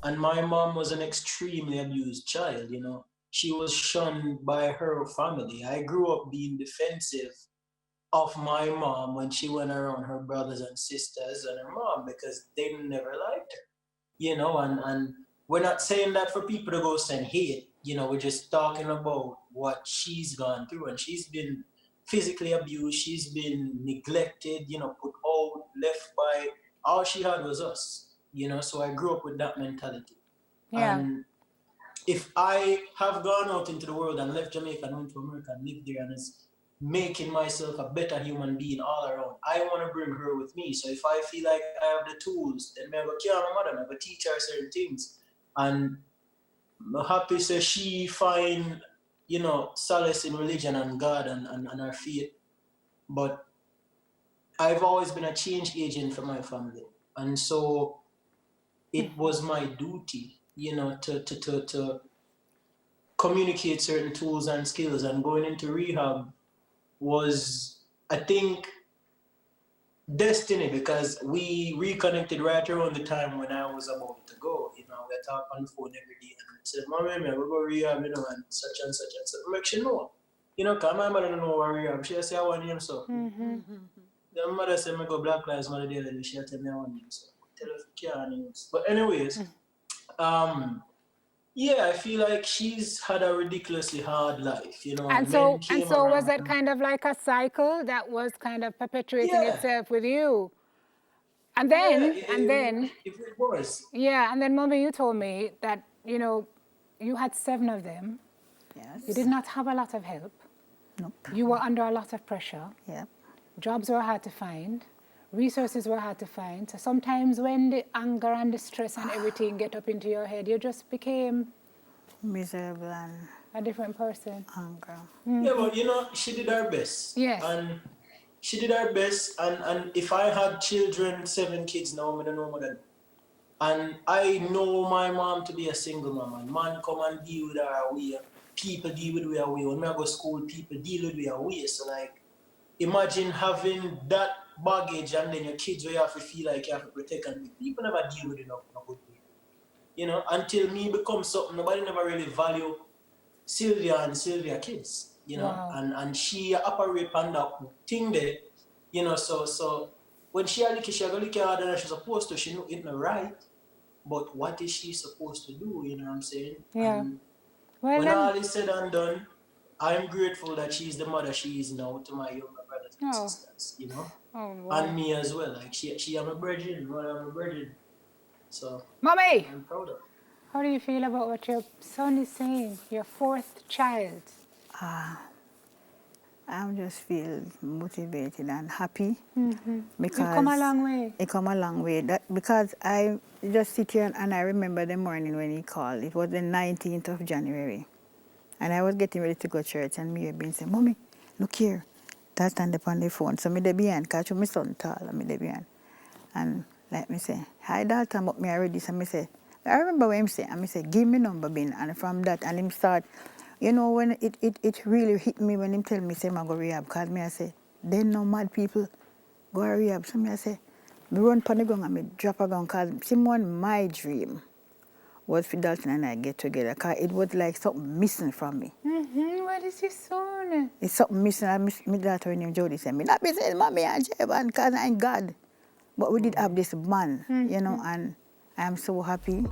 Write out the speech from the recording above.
And my mom was an extremely abused child, you know. She was shunned by her family. I grew up being defensive of my mom when she went around her brothers and sisters and her mom because they never liked her, you know. And we're not saying that for people to go send hate, you know. We're just talking about what she's gone through, and she's been physically abused, she's been neglected, you know, put out, left by. All she had was us, you know. So I grew up with that mentality. Yeah. And if I have gone out into the world and left Jamaica and went to America and lived there and is making myself a better human being all around, I want to bring her with me. So if I feel like I have the tools, then I go care my mother, I go teach her certain things. And I'm happy so she find, you know, solace in religion and God and her faith. But I've always been a change agent for my family. And so it was my duty, you know, to communicate certain tools and skills. And going into rehab was, I think, destiny, because we reconnected right around the time when I was about to go. You know, we talk on the phone every day and said, Mommy, man, we go rehab, you know, and such and such and such. Make sure know. You know, because my mother don't know what rehab. She say I want him so. The mother said me go Black Lives Matter the other day. She tell me I want him so. Tell her if you can't use. But anyways, um, yeah, I feel like she's had a ridiculously hard life. You know, men And came so was around. it kind of like a cycle that was kind of perpetuating Yeah, itself with you? And yeah, then, and then, it was. yeah, and then, Mommy, you told me that, you know, you had 7 of them. You Yes. did not have a lot of help. Nope. You were under a lot of pressure. Yep. Jobs were hard to find. Resources were hard to find. So sometimes when the anger and the stress and everything get up into your head, you just became Miserable and a different person. anger. Yeah, but you know, she did her best. Yes. And she did her best. And if I had children, 7 kids now, I don't know more than. And I know my mom to be a single mom. And man come and deal with her away. People deal with her away. When I go to school, people deal with her away. So like, imagine having that baggage and then your kids where you have to feel like you have to protect, and people never deal with it in a good way. You know, until me become something, nobody never really value Sylvia and Sylvia kids, you know, Wow. and she operate on that thing there, you know, so when she a lick, she a go lick harder than she's supposed to, she know it not right, but what is she supposed to do, you know what I'm saying? Yeah. And Well, when then, all is said and done, I'm grateful that she's the mother she is now to my younger brothers and oh, sisters, you know, oh, and wow. me as well. Like she am a virgin, mother am a virgin, so Mommy, I'm proud of her. how do you feel about what your son is saying? Your 4th child. I just feel motivated and happy because You've come a long way. it come a long way. That because I just sit here and I remember the morning when he called. It was the 19th of January, and I was getting ready to go to church, and me being saying, "Mommy, look here." That stand up on the phone. So me dey behind, catch my son tall, and me dey behind. And like me say, "Hi, Dalton, but me already." So me say, I remember when him say, and me say, "Give me number, bin." And from that, and him start, you know, when it really hit me when him tell me say, "I go rehab," because me I say, then no mad people go to rehab. So me I say, me run pon the ground and me drop a gun, because Simone, my dream was for Dalton and I get together, because it was like something missing from me. What is your son? It's something missing. I miss my daughter named Jody said, "Me not be saying Mommy and Jevan, because I'm God." But we did have this man, you know, and I'm so happy.